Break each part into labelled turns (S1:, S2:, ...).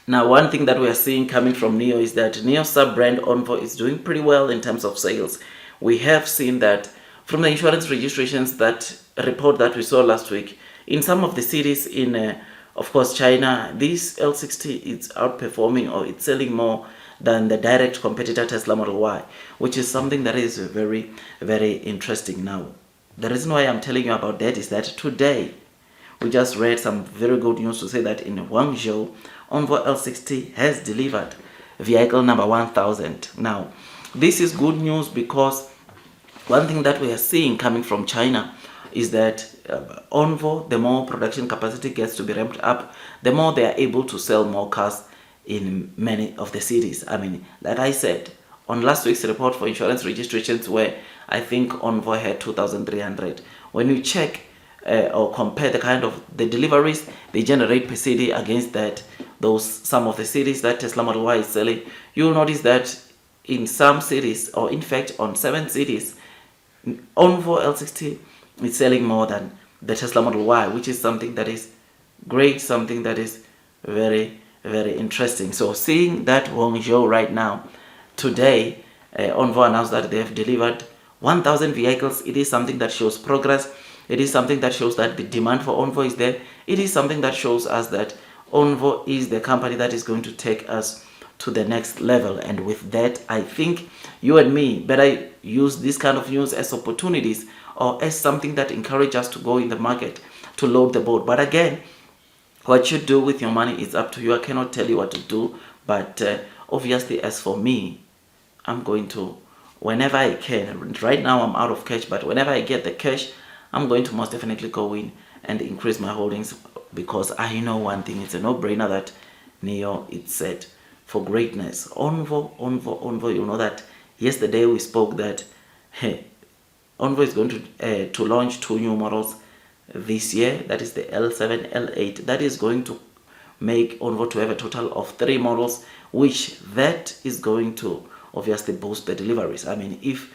S1: Now, one thing that we are seeing coming from Nio is that Nio sub-brand ONVO is doing pretty well in terms of sales. We have seen that from the insurance registrations, that report that we saw last week, in some of the cities in, of course, China, this L60 is outperforming, or it's selling more than the direct competitor Tesla Model Y, which is something that is very, very interesting. Now, the reason why I'm telling you about that is that today, we just read some very good news to say that in Huazhong, ONVO L60 has delivered vehicle number 1000. Now, this is good news because one thing that we are seeing coming from China is that ONVO, the more production capacity gets to be ramped up, the more they are able to sell more cars in many of the cities. I mean, like I said, on last week's report for insurance registrations, where I think ONVO had 2,300. When you check or compare the kind of the deliveries they generate per city against that, some of the cities that Tesla Model Y is selling, you'll notice that in some cities, or in fact on 7 cities, ONVO L60 is selling more than the Tesla Model Y, which is something that is great, something that is very, very interesting. So seeing that Huazhong right now, today, ONVO announced that they have delivered 1,000 vehicles. It is something that shows progress. It is something that shows that the demand for ONVO is there. It is something that shows us that ONVO is the company that is going to take us to the next level. And with that, I think you and me better use this kind of news as opportunities, or as something that encourages us to go in the market to load the boat. But again, what you do with your money is up to you. I cannot tell you what to do, but obviously, as for me, I'm going to, whenever I can, right now I'm out of cash, but whenever I get the cash, I'm going to most definitely go in and increase my holdings, because I know one thing, it's a no-brainer that Nio is set for greatness. ONVO, you know that yesterday we spoke that ONVO is going to launch 2 new models this year. That is the L7, L8. That is going to make ONVO to have a total of 3 models, which that is going to obviously boost the deliveries. I mean, if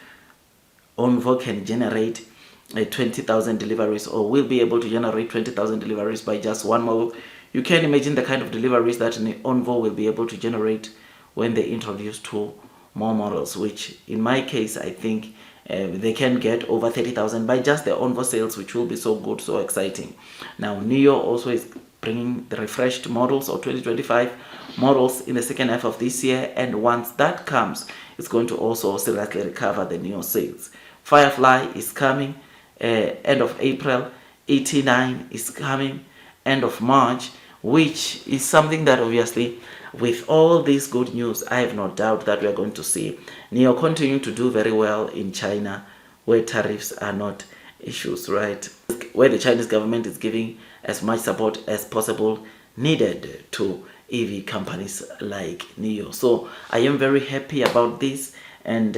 S1: ONVO can generate 20,000 deliveries, or will be able to generate 20,000 deliveries by just one model, you can imagine the kind of deliveries that ONVO will be able to generate when they introduce 2 more models, which in my case, I think they can get over 30,000 by just the ONVO sales, which will be so good, so exciting. Now, Nio also is bringing the refreshed models, or 2025 models, in the second half of this year, and once that comes, it's going to also seriously recover the Nio sales. Firefly is coming end of April. ET9 is coming end of March, which is something that obviously, with all this good news, I have no doubt that we are going to see Nio continue to do very well in China, where tariffs are not issues, right? Where the Chinese government is giving as much support as possible needed to EV companies like Nio. So I am very happy about this, and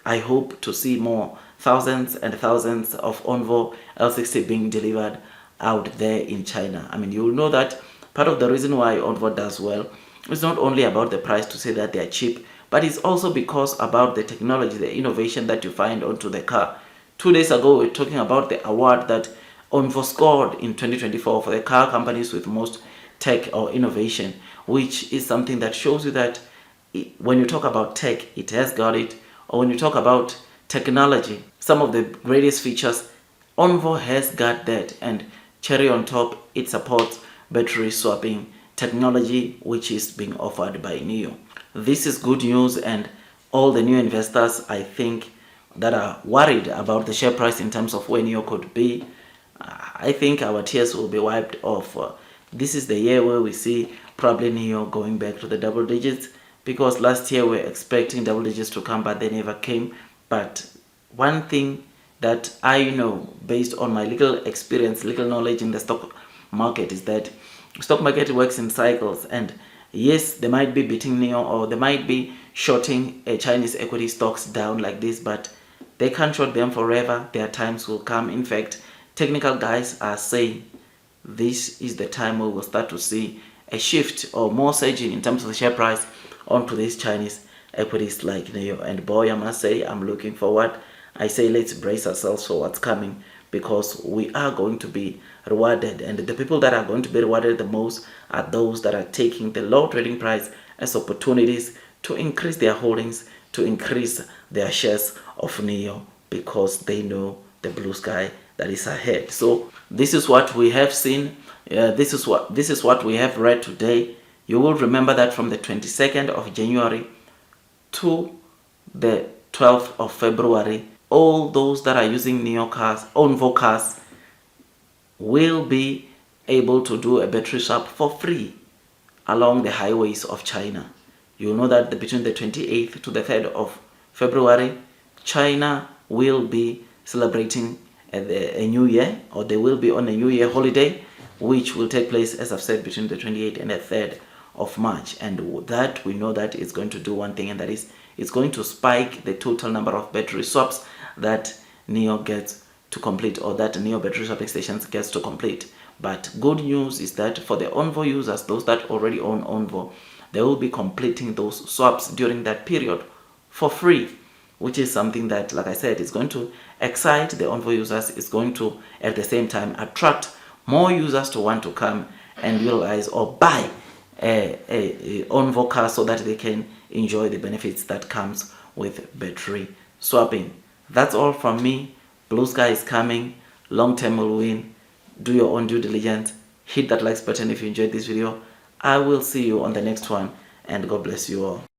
S1: I hope to see more thousands and thousands of ONVO L60 being delivered out there in China. I mean, you will know that part of the reason why ONVO does well is not only about the price, to say that they are cheap, but it's also because about the technology, the innovation that you find onto the car. 2 days ago, we were talking about the award that ONVO scored in 2024 for the car companies with most tech or innovation, which is something that shows you that when you talk about tech, it has got it. Or when you talk about technology, some of the greatest features, ONVO has got that. And cherry on top, it supports battery swapping technology, which is being offered by Nio. This is good news, and all the new investors, I think, that are worried about the share price in terms of where Nio could be, I think our tears will be wiped off. This is the year where we see probably Nio going back to the double digits, because last year we were expecting double digits to come, but they never came. But one thing that I know, based on my little experience, little knowledge in the stock market, is that stock market works in cycles. And yes, they might be beating Nio, or they might be shorting Chinese equity stocks down like this, but they can't short them forever. Their times will come. In fact, technical guys are saying this is the time where we'll start to see a shift or more surging in terms of the share price onto these Chinese equities like Nio. And boy, I must say, I'm looking forward. I say let's brace ourselves for what's coming, because we are going to be rewarded, and the people that are going to be rewarded the most are those that are taking the low trading price as opportunities to increase their holdings, to increase their shares of Nio, because they know the blue sky that is ahead. So this is what we have seen. This is what we have read today. You will remember that from the 22nd of January to the 12th of February, all those that are using Nio cars, ONVO cars, will be able to do a battery swap for free along the highways of China. You know that between the 28th to the 3rd of February, China will be celebrating a new year, or they will be on a new year holiday, which will take place, as I've said, between the 28th and the 3rd of March. And that, we know that it's going to do one thing, and that is it's going to spike the total number of battery swaps that Nio gets to complete, or that Nio battery swapping stations gets to complete. But good news is that for the ONVO users, those that already own ONVO, they will be completing those swaps during that period for free, which is something that, like I said, is going to excite the ONVO users. It's going to, at the same time, attract more users to want to come and utilize or buy a ONVO car, so that they can enjoy the benefits that comes with battery swapping. That's all from me. Blue sky is coming. Long term will win. Do your own due diligence. Hit that likes button if you enjoyed this video. I will see you on the next one, and God bless you all.